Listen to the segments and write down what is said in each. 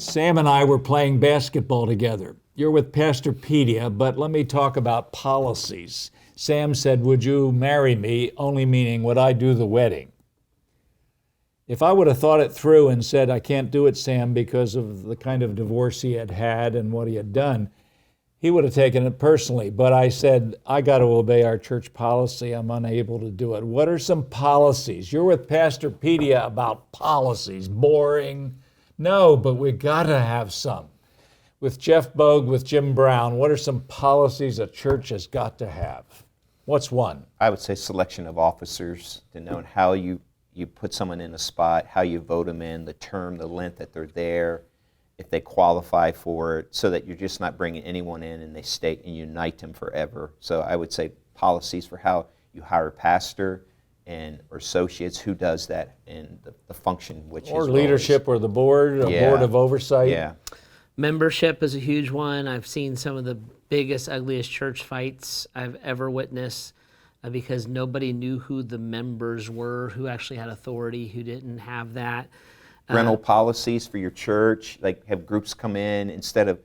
Sam and I were playing basketball together. You're with Pastorpedia, but let me talk about policies. Sam said, would you marry me, only meaning would I do the wedding? If I would have thought it through and said, I can't do it, Sam, because of the kind of divorce he had had and what he had done, he would have taken it personally. But I said, I got to obey our church policy. I'm unable to do it. What are some policies? You're with Pastorpedia about policies. Boring. No, but we got to have some. With Jeff Bogue, with Jim Brown, what are some policies a church has got to have? What's one? I would say selection of officers, to know how you put someone in a spot, how you vote them in, the term, the length that they're there, if they qualify for it, so that you're just not bringing anyone in and they stay and unite them forever. So I would say policies for how you hire a pastor and or associates, who does that, and the function, which or is leadership or the board, a board of oversight. Yeah. Membership is a huge one. I've seen some of the biggest, ugliest church fights I've ever witnessed because nobody knew who the members were, who actually had authority, who didn't have that. Rental policies for your church, like have groups come in instead of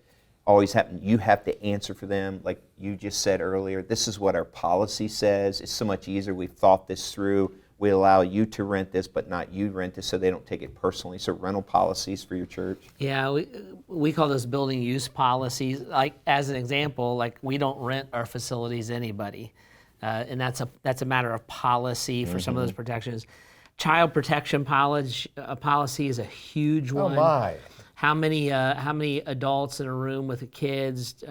always having, you have to answer for them. Like you just said earlier, this is what our policy says. It's so much easier. We've thought this through. We allow you to rent this, but not you rent this, so they don't take it personally. So rental policies for your church. Yeah, we call those building use policies. Like as an example, like we don't rent our facilities to anybody, and that's a matter of policy for some of those protections. Child protection policy is a huge one. Oh my! How many adults in a room with the kids?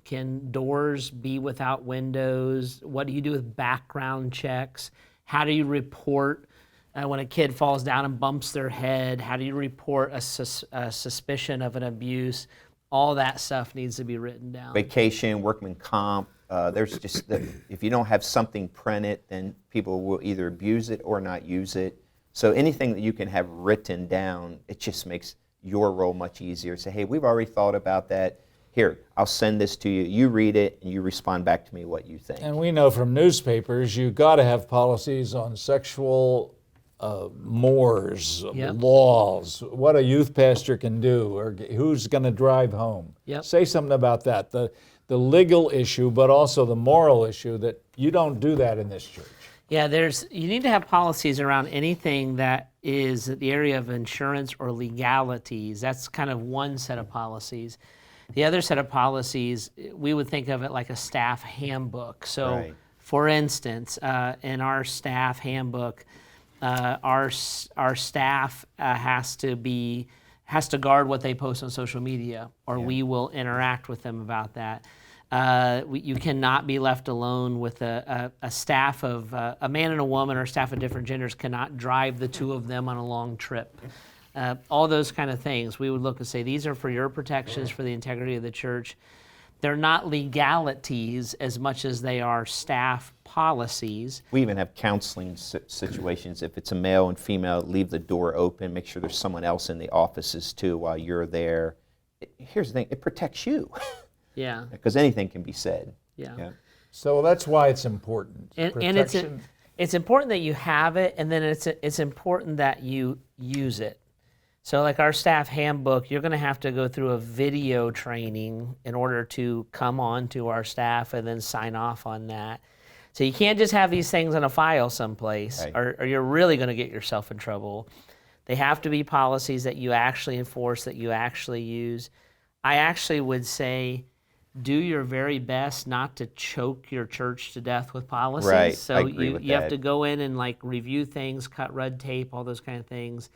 Can doors be without windows? What do you do with background checks? How do you report when a kid falls down and bumps their head? How do you report a suspicion of an abuse? All that stuff needs to be written down. Vacation, workman comp. There's just, if you don't have something printed, then people will either abuse it or not use it. So anything that you can have written down, it just makes your role much easier. Say, hey, we've already thought about that. Here, I'll send this to you. You read it, and you respond back to me what you think. And we know from newspapers, you've got to have policies on sexual mores, laws, what a youth pastor can do, or who's going to drive home. Yep. Say something about that, the legal issue, but also the moral issue, that you don't do that in this church. Yeah, you need to have policies around anything that is the area of insurance or legalities. That's kind of one set of policies. The other set of policies, we would think of it like a staff handbook. So, for instance, in our staff handbook, our staff has to guard what they post on social media, or we will interact with them about that. You cannot be left alone with a staff of a man and a woman, or a staff of different genders cannot drive the two of them on a long trip. All those kind of things. We would look and say, these are for your protections, for the integrity of the church. They're not legalities as much as they are staff policies. We even have counseling situations. If it's a male and female, leave the door open, make sure there's someone else in the offices too while you're there. Here's the thing, it protects you. Yeah. Because anything can be said. Yeah. So that's why it's important. And it's important that you have it, and then it's important that you use it. So like our staff handbook, you're going to have to go through a video training in order to come on to our staff and then sign off on that. So you can't just have these things on a file someplace, or you're really going to get yourself in trouble. They have to be policies that you actually enforce, that you actually use. I actually would say, do your very best not to choke your church to death with policies. Right. So I agree with you have that. to go in and like review things, cut red tape, all those kind of things.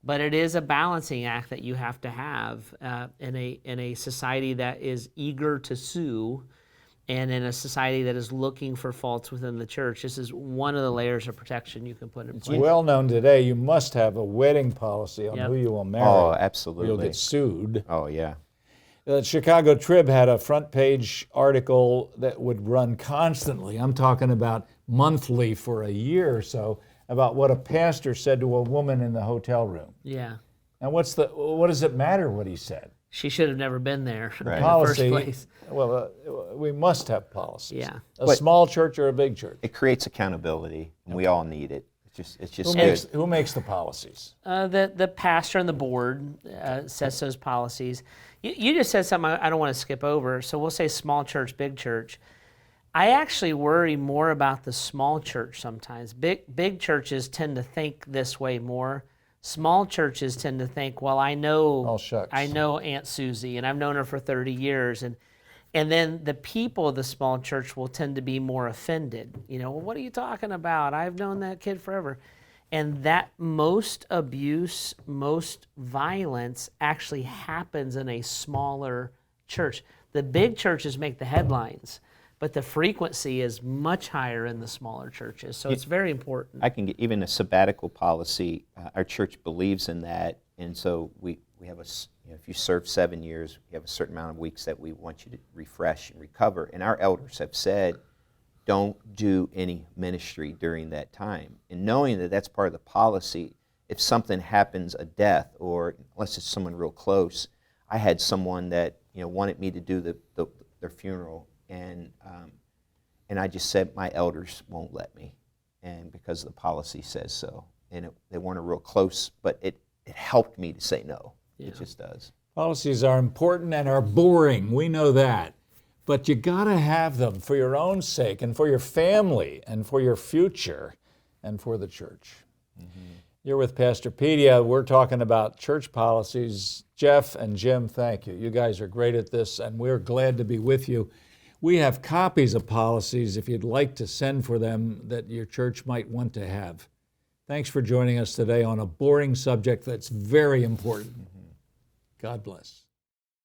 But it is a balancing act that you have to have in a society that is eager to sue, and in a society that is looking for faults within the church. This is one of the layers of protection you can put in place. It's well known today, you must have a wedding policy on who you will marry. Oh, absolutely. Or you'll get sued. Oh, yeah. The Chicago Trib had a front page article that would run constantly. I'm talking about monthly for a year or so, about what a pastor said to a woman in the hotel room. Yeah. And what does it matter what he said? She should have never been there in the Policy, first place. Well, we must have policies. Yeah. A small church or a big church. It creates accountability, and we all need it. It's just good. Who makes the policies? The pastor and the board sets those policies. You just said something I don't want to skip over. So we'll say small church, big church. I actually worry more about the small church sometimes. Big churches tend to think this way more. Small churches tend to think, well, I know Aunt Susie, and I've known her for 30 years, and then the people of the small church will tend to be more offended. Well, what are you talking about? I've known that kid forever. And that most abuse, most violence actually happens in a smaller church. The big churches make the headlines, but the frequency is much higher in the smaller churches. So it's very important. I can get even a sabbatical policy. Our church believes in that, and so we have if you serve 7 years, we have a certain amount of weeks that we want you to refresh and recover. And our elders have said, don't do any ministry during that time. And knowing that that's part of the policy, if something happens, a death, or unless it's someone real close, I had someone that wanted me to do their funeral, and I just said my elders won't let me, and because the policy says so. And they weren't a real close, but it helped me to say no. Yeah. It just does. Policies are important and are boring. We know that. But you got to have them for your own sake and for your family and for your future and for the church. Mm-hmm. You're with Pastorpedia. We're talking about church policies. Jeff and Jim, thank you. You guys are great at this, and we're glad to be with you. We have copies of policies if you'd like to send for them that your church might want to have. Thanks for joining us today on a boring subject that's very important. Mm-hmm. God bless.